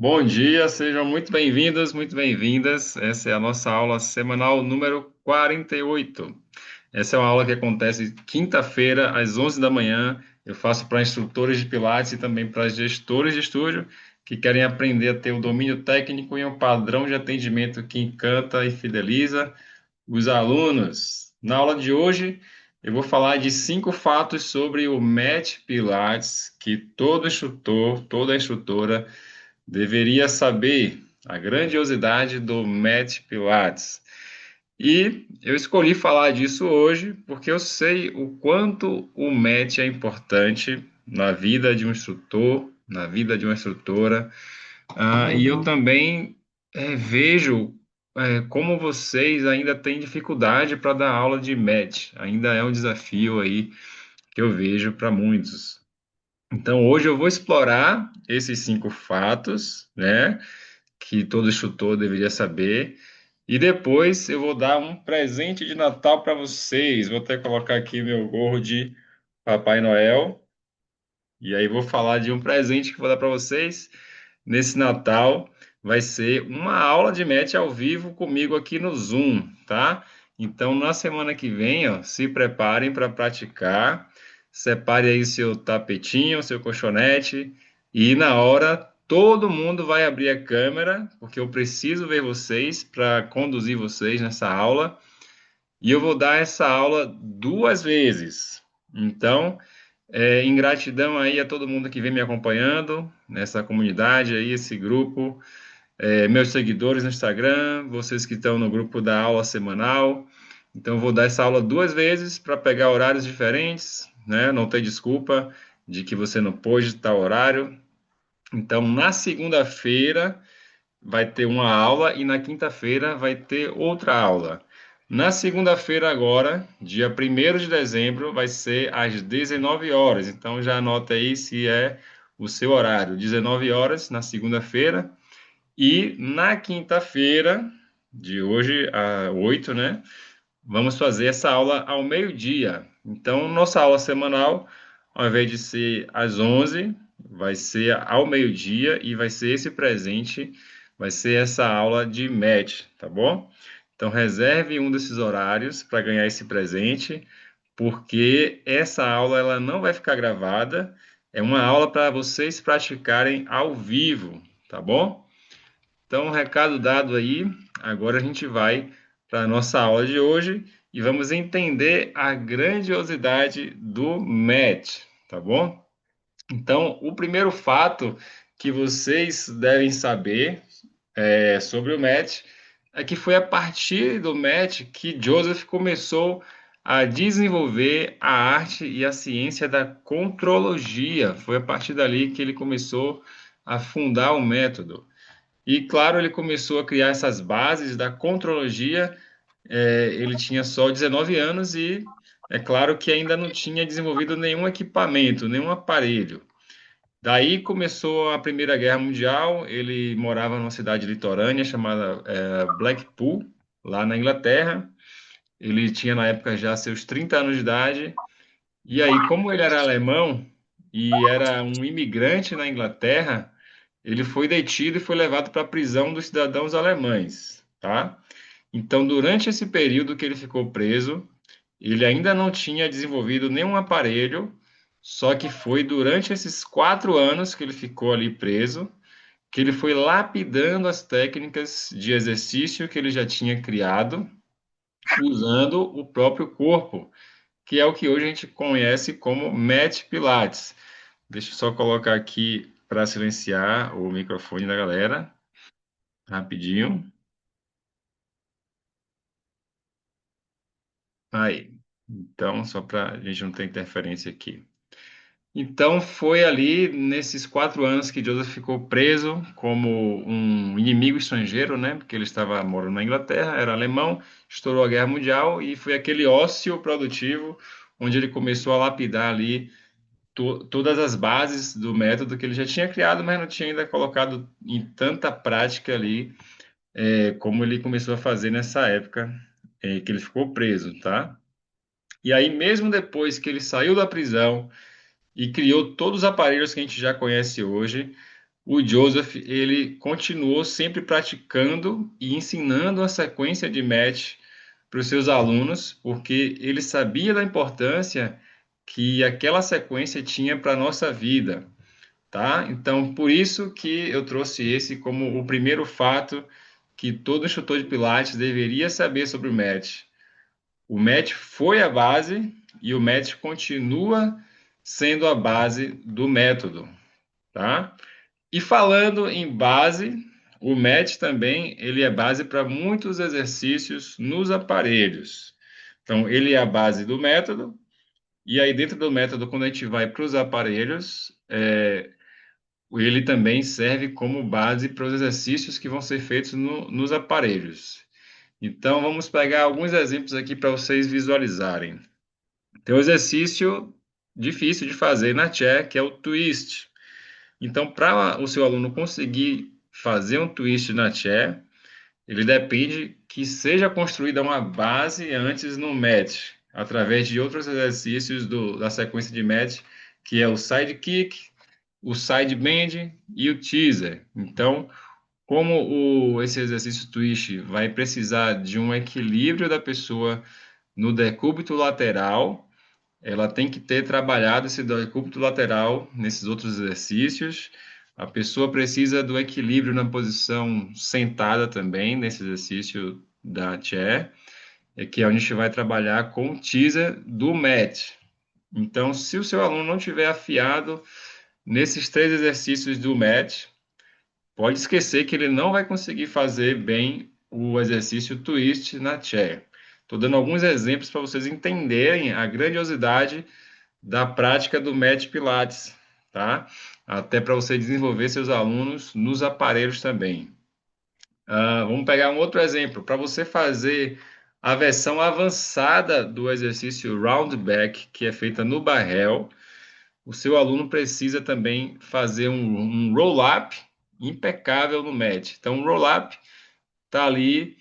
Bom dia, sejam muito bem-vindos, muito bem-vindas. Essa é a nossa aula semanal número 48. Essa é uma aula que acontece quinta-feira, às 11 da manhã. Eu faço para instrutores de Pilates e também para gestores de estúdio que querem aprender a ter o domínio técnico e um padrão de atendimento que encanta e fideliza os alunos. Na aula de hoje, eu vou falar de 5 fatos sobre o Mat Pilates que todo instrutor, toda instrutora deveria saber a grandiosidade do Mat Pilates. E eu escolhi falar disso hoje porque eu sei o quanto o Mat é importante na vida de um instrutor, na vida de uma instrutora. E eu também vejo como vocês ainda têm dificuldade para dar aula de Mat. Ainda é um desafio aí que eu vejo para muitos. Então, hoje eu vou explorar esses 5 fatos, né, que todo instrutor deveria saber. E depois eu vou dar um presente de Natal para vocês. Vou até colocar aqui meu gorro de Papai Noel. E aí vou falar de um presente que vou dar para vocês nesse Natal. Vai ser uma aula de match ao vivo comigo aqui no Zoom, tá? Então, na semana que vem, ó, se preparem para praticar. Separe aí seu tapetinho, seu colchonete. E na hora, todo mundo vai abrir a câmera, porque eu preciso ver vocês para conduzir vocês nessa aula. E eu vou dar essa aula 2 vezes. Então, em gratidão aí a todo mundo que vem me acompanhando nessa comunidade aí, esse grupo, meus seguidores no Instagram, vocês que estão no grupo da aula semanal. Então, eu vou dar essa aula 2 vezes para pegar horários diferentes, né? Não tem desculpa de que você não pôde tal horário. Então, na segunda-feira vai ter uma aula e na quinta-feira vai ter outra aula. Na segunda-feira agora, dia 1º de dezembro, vai ser às 19 horas. Então já anota aí se é o seu horário, 19 horas na segunda-feira. E na quinta-feira, de hoje a 8, né? Vamos fazer essa aula ao meio-dia. Então, nossa aula semanal, ao invés de ser às 11, vai ser ao meio-dia e vai ser esse presente, vai ser essa aula de match, tá bom? Então, reserve um desses horários para ganhar esse presente, porque essa aula ela não vai ficar gravada, é uma aula para vocês praticarem ao vivo, tá bom? Então, recado dado aí, agora a gente vai para a nossa aula de hoje e vamos entender a grandiosidade do match, tá bom? Então, o primeiro fato que vocês devem saber sobre o match é que foi a partir do match que Joseph começou a desenvolver a arte e a ciência da contrologia. Foi a partir dali que ele começou a fundar o método. E, claro, ele começou a criar essas bases da contrologia. Ele tinha só 19 anos e é claro que ainda não tinha desenvolvido nenhum equipamento, nenhum aparelho. Daí começou a Primeira Guerra Mundial. Ele morava numa cidade litorânea chamada Blackpool, lá na Inglaterra. Ele tinha na época já seus 30 anos de idade. E aí, como ele era alemão e era um imigrante na Inglaterra, ele foi detido e foi levado para a prisão dos cidadãos alemães, tá? Então, durante esse período que ele ficou preso, ele ainda não tinha desenvolvido nenhum aparelho, só que foi durante esses 4 anos que ele ficou ali preso que ele foi lapidando as técnicas de exercício que ele já tinha criado, usando o próprio corpo, que é o que hoje a gente conhece como Mat Pilates. Deixa eu só colocar aqui para silenciar o microfone da galera, rapidinho. Aí. Então, só para a gente não ter interferência aqui. Então, foi ali nesses 4 anos que Joseph ficou preso como um inimigo estrangeiro, né? Porque ele estava morando na Inglaterra, era alemão, estourou a Guerra Mundial e foi aquele ócio produtivo onde ele começou a lapidar ali todas as bases do método que ele já tinha criado, mas não tinha ainda colocado em tanta prática ali, como ele começou a fazer nessa época, que ele ficou preso, tá? E aí, mesmo depois que ele saiu da prisão e criou todos os aparelhos que a gente já conhece hoje, o Joseph, ele continuou sempre praticando e ensinando a sequência de match para os seus alunos, porque ele sabia da importância que aquela sequência tinha para a nossa vida, tá? Então, por isso que eu trouxe esse como o primeiro fato que todo instrutor de Pilates deveria saber sobre o match. O match foi a base e o match continua sendo a base do método, tá? E falando em base, o match também ele é base para muitos exercícios nos aparelhos. Então, ele é a base do método, e aí dentro do método, quando a gente vai para os aparelhos, ele também serve como base para os exercícios que vão ser feitos nos aparelhos. Então, vamos pegar alguns exemplos aqui para vocês visualizarem. Tem um exercício difícil de fazer na chair, que é o twist. Então, para o seu aluno conseguir fazer um twist na chair, ele depende que seja construída uma base antes no mat, através de outros exercícios da sequência de mat, que é o side kick, o side bend e o teaser. Então, como esse exercício twist vai precisar de um equilíbrio da pessoa no decúbito lateral, ela tem que ter trabalhado esse decúbito lateral nesses outros exercícios. A pessoa precisa do equilíbrio na posição sentada também, nesse exercício da chair, que é onde a gente vai trabalhar com o teaser do mat. Então, se o seu aluno não tiver afiado nesses três exercícios do mat, pode esquecer que ele não vai conseguir fazer bem o exercício twist na chair. Estou dando alguns exemplos para vocês entenderem a grandiosidade da prática do Mat Pilates, tá? Até para você desenvolver seus alunos nos aparelhos também. Vamos pegar um outro exemplo. Para você fazer a versão avançada do exercício Round Back, que é feita no barrel, o seu aluno precisa também fazer um roll-up impecável no mat. Então, o roll-up está ali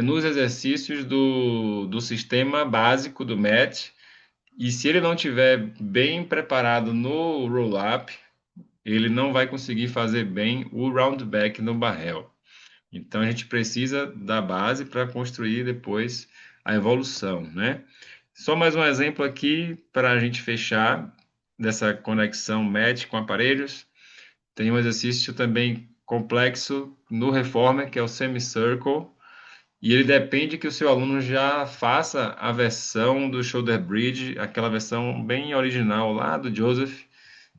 nos exercícios do sistema básico do mat. E se ele não tiver bem preparado no roll-up, ele não vai conseguir fazer bem o round back no barrel. Então a gente precisa da base para construir depois a evolução, né? Só mais um exemplo aqui para a gente fechar dessa conexão match com aparelhos. Tem um exercício também complexo no Reformer, que é o semicircle, e ele depende que o seu aluno já faça a versão do Shoulder Bridge, aquela versão bem original lá do Joseph,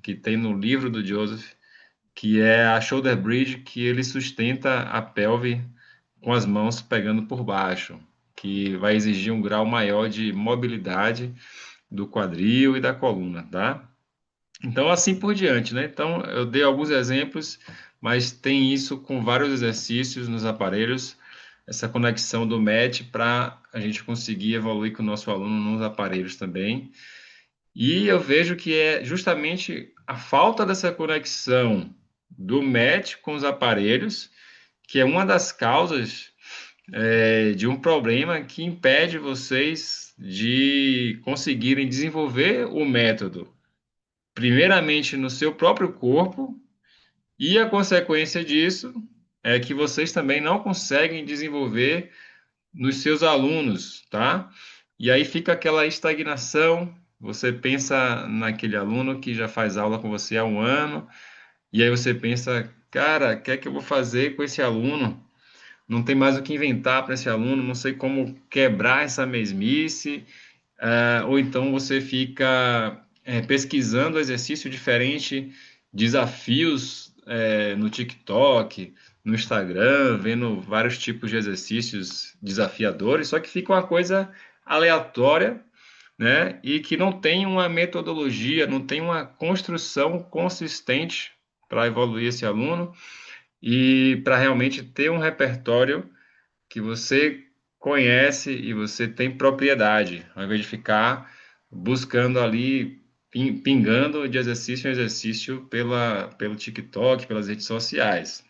que tem no livro do Joseph, que é a Shoulder Bridge que ele sustenta a pelve com as mãos pegando por baixo, que vai exigir um grau maior de mobilidade do quadril e da coluna, tá? Então, assim por diante, né? Então, eu dei alguns exemplos, mas tem isso com vários exercícios nos aparelhos, essa conexão do match para a gente conseguir evoluir com o nosso aluno nos aparelhos também. E eu vejo que é justamente a falta dessa conexão do match com os aparelhos, que é uma das causas de um problema que impede vocês de conseguirem desenvolver o método primeiramente no seu próprio corpo, e a consequência disso é que vocês também não conseguem desenvolver nos seus alunos, tá? E aí fica aquela estagnação. Você pensa naquele aluno que já faz aula com você há um ano, e aí você pensa, cara, o que é que eu vou fazer com esse aluno? Não tem mais o que inventar para esse aluno, não sei como quebrar essa mesmice. Ou então você fica pesquisando exercício diferente, desafios no TikTok, no Instagram, vendo vários tipos de exercícios desafiadores, só que fica uma coisa aleatória, né? E que não tem uma metodologia, não tem uma construção consistente para evoluir esse aluno e para realmente ter um repertório que você conhece e você tem propriedade, ao invés de ficar buscando ali, pingando de exercício em exercício pelo TikTok, pelas redes sociais.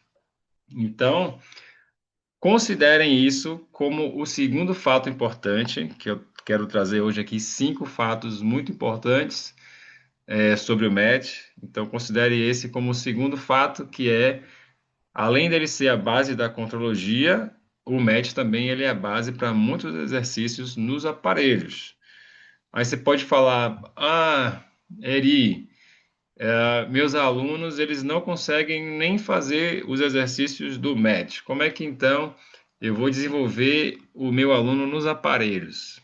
Então, considerem isso como o segundo fato importante, que eu quero trazer hoje aqui, cinco fatos muito importantes sobre o match. Então, considere esse como o segundo fato, que é, além dele ser a base da contrologia, o match também ele é a base para muitos exercícios nos aparelhos. Aí você pode falar, Eri, meus alunos eles não conseguem nem fazer os exercícios do match. Como é que então eu vou desenvolver o meu aluno nos aparelhos?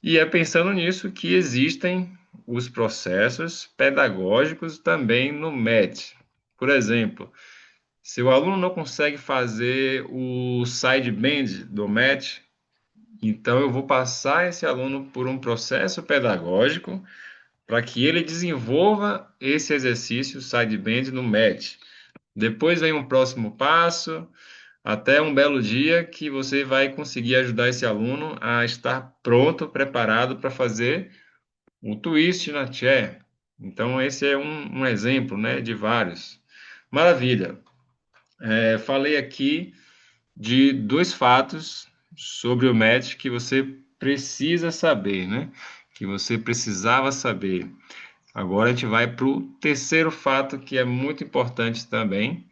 E é pensando nisso que existem os processos pedagógicos também no MET. Por exemplo, se o aluno não consegue fazer o sideband do MET, então eu vou passar esse aluno por um processo pedagógico para que ele desenvolva esse exercício sideband no MET. Depois vem um próximo passo, até um belo dia que você vai conseguir ajudar esse aluno a estar pronto, preparado para fazer o twist na chair. Então, esse é um exemplo, né, de vários. Maravilha. Falei aqui de dois fatos sobre o match que você precisa saber, né? Que você precisava saber. Agora a gente vai para o terceiro fato que é muito importante também,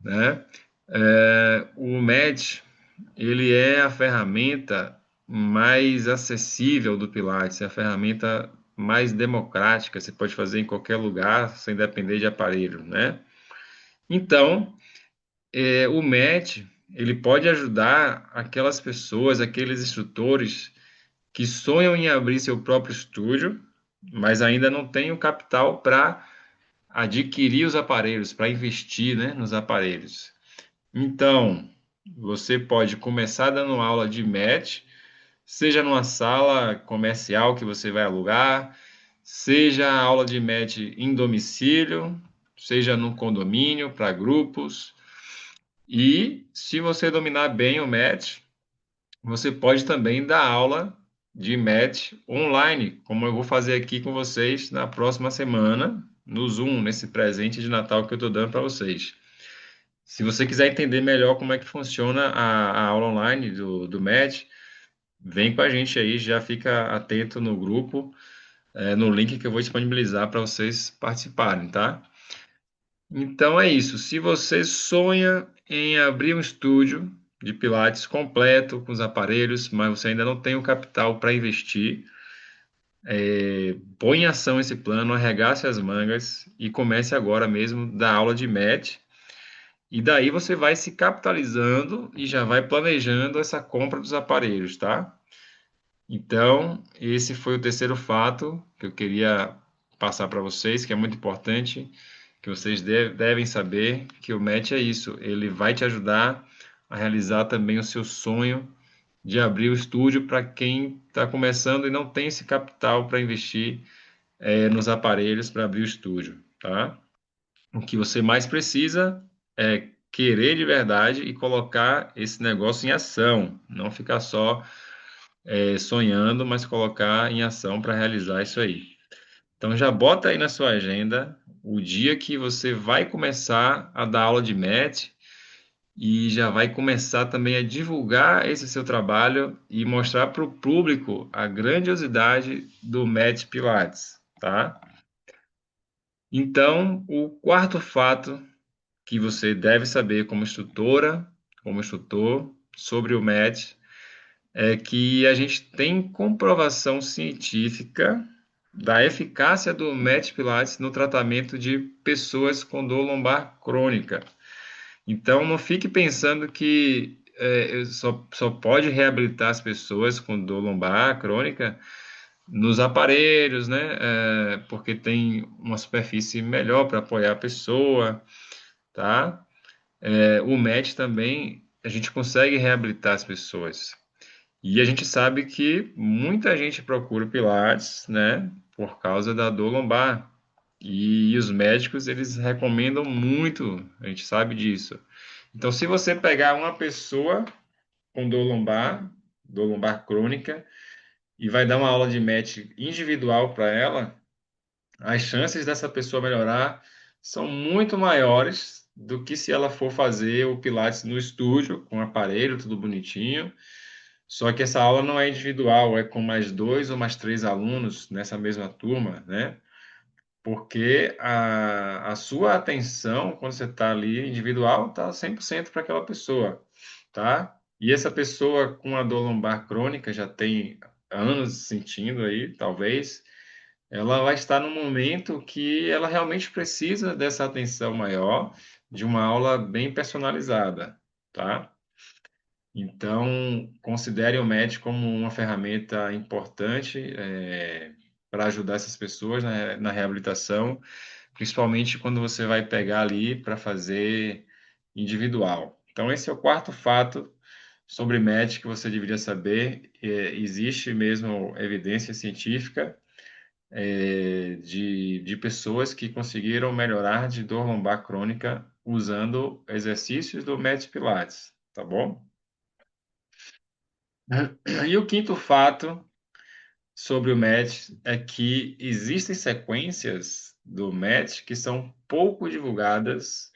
né? O match, ele é a ferramenta mais acessível do Pilates, é a ferramenta mais democrática, você pode fazer em qualquer lugar, sem depender de aparelho, né? Então, o match, ele pode ajudar aquelas pessoas, aqueles instrutores que sonham em abrir seu próprio estúdio, mas ainda não têm o capital para adquirir os aparelhos, para investir, né, nos aparelhos. Então, você pode começar dando aula de match, seja numa sala comercial que você vai alugar, seja aula de match em domicílio, seja num condomínio para grupos. E se você dominar bem o match, você pode também dar aula de match online, como eu vou fazer aqui com vocês na próxima semana, no Zoom, nesse presente de Natal que eu estou dando para vocês. Se você quiser entender melhor como é que funciona a aula online do match, vem com a gente aí, já fica atento no grupo, no link que eu vou disponibilizar para vocês participarem, tá? Então é isso. Se você sonha em abrir um estúdio de Pilates completo com os aparelhos, mas você ainda não tem o capital para investir, põe em ação esse plano, arregace as mangas e comece agora mesmo da aula de match. E daí você vai se capitalizando e já vai planejando essa compra dos aparelhos, tá? Então, esse foi o terceiro fato que eu queria passar para vocês, que é muito importante, que vocês devem saber que o match é isso, ele vai te ajudar a realizar também o seu sonho de abrir o estúdio para quem está começando e não tem esse capital para investir nos aparelhos para abrir o estúdio, tá? O que você mais precisa é querer de verdade e colocar esse negócio em ação, não ficar só sonhando, mas colocar em ação para realizar isso aí. Então já bota aí na sua agenda o dia que você vai começar a dar aula de match e já vai começar também a divulgar esse seu trabalho e mostrar para o público a grandiosidade do match Pilates, tá? Então, o quarto fato que você deve saber como instrutora, como instrutor, sobre o match é que a gente tem comprovação científica da eficácia do match Pilates no tratamento de pessoas com dor lombar crônica. Então, não fique pensando que só pode reabilitar as pessoas com dor lombar crônica nos aparelhos, né? Porque tem uma superfície melhor para apoiar a pessoa, tá? O match também, a gente consegue reabilitar as pessoas. E a gente sabe que muita gente procura o Pilates, né, por causa da dor lombar. E os médicos, eles recomendam muito, a gente sabe disso. Então, se você pegar uma pessoa com dor lombar crônica, e vai dar uma aula de match individual para ela, as chances dessa pessoa melhorar são muito maiores do que se ela for fazer o Pilates no estúdio, com o aparelho, tudo bonitinho. Só que essa aula não é individual, é com mais dois ou mais três alunos nessa mesma turma, né? porque a sua atenção, quando você está ali individual, está 100% para aquela pessoa, tá? E essa pessoa com a dor lombar crônica já tem anos sentindo aí, talvez, ela vai estar num momento que ela realmente precisa dessa atenção maior, de uma aula bem personalizada, tá? Então, considere o MED como uma ferramenta importante, para ajudar essas pessoas na reabilitação, principalmente quando você vai pegar ali para fazer individual. Então, esse é o quarto fato sobre MED que você deveria saber. Existe mesmo evidência científica, de pessoas que conseguiram melhorar de dor lombar crônica usando exercícios do MED Pilates, tá bom? E o quinto fato sobre o MET é que existem sequências do MET que são pouco divulgadas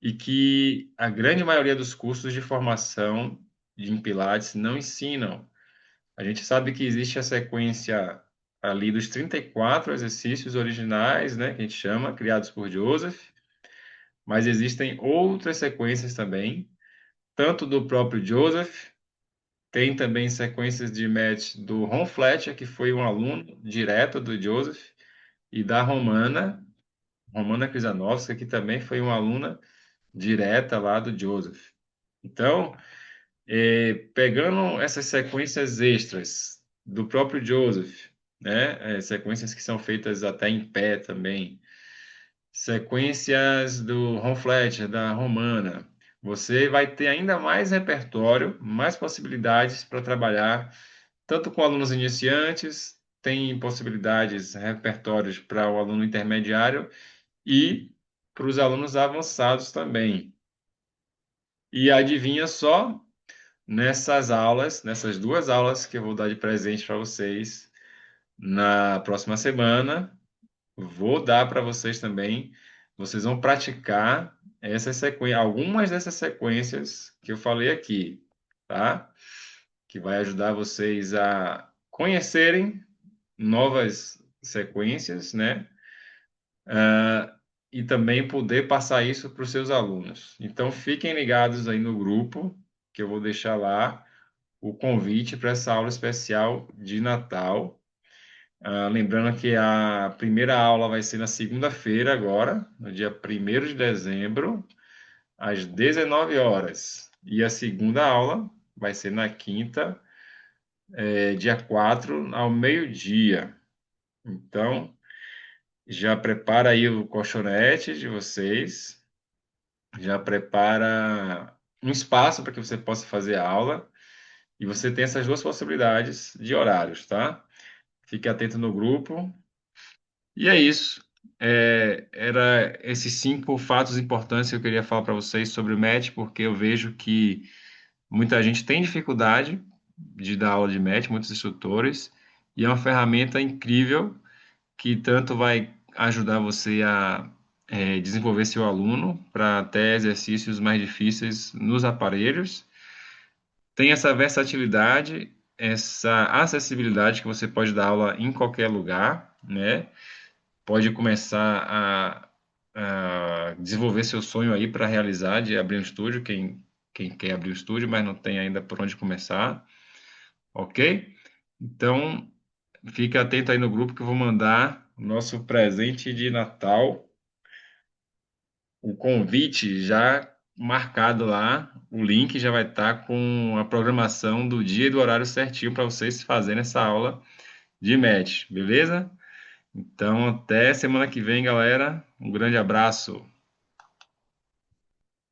e que a grande maioria dos cursos de formação em Pilates não ensinam. A gente sabe que existe a sequência ali dos 34 exercícios originais, né, que a gente chama, criados por Joseph, mas existem outras sequências também, tanto do próprio Joseph. Tem também sequências de match do Ron Fletcher, que foi um aluno direto do Joseph, e da Romana Krzyzanowska, que também foi uma aluna direta lá do Joseph. Então, pegando essas sequências extras do próprio Joseph, né, sequências que são feitas até em pé também, sequências do Ron Fletcher, da Romana, você vai ter ainda mais repertório, mais possibilidades para trabalhar tanto com alunos iniciantes, tem possibilidades, repertórios para o aluno intermediário e para os alunos avançados também. E adivinha só, nessas aulas, nessas duas aulas que eu vou dar de presente para vocês na próxima semana, vou dar para vocês também. Vocês vão praticar essas sequências, algumas dessas sequências que eu falei aqui, tá? Que vai ajudar vocês a conhecerem novas sequências, né? E também poder passar isso para os seus alunos. Então, fiquem ligados aí no grupo, que eu vou deixar lá o convite para essa aula especial de Natal. Lembrando que a primeira aula vai ser na segunda-feira, agora, no dia 1º de dezembro, às 19 horas. E a segunda aula vai ser na quinta, dia 4, ao meio-dia. Então, já prepara aí o colchonete de vocês, já prepara um espaço para que você possa fazer a aula e você tem essas duas possibilidades de horários, tá? Fique atento no grupo. E é isso. Era esses 5 fatos importantes que eu queria falar para vocês sobre o MET, porque eu vejo que muita gente tem dificuldade de dar aula de MET, muitos instrutores, e é uma ferramenta incrível que tanto vai ajudar você a desenvolver seu aluno para até exercícios mais difíceis nos aparelhos. Tem essa versatilidade, essa acessibilidade que você pode dar aula em qualquer lugar, né? Pode começar a desenvolver seu sonho aí para realizar de abrir um estúdio, quem quer abrir um estúdio, mas não tem ainda por onde começar, ok? Então, fique atento aí no grupo que eu vou mandar o nosso presente de Natal, o convite já marcado lá, o link já vai estar com a programação do dia e do horário certinho para vocês fazerem essa aula de match, beleza? Então, até semana que vem, galera. Um grande abraço.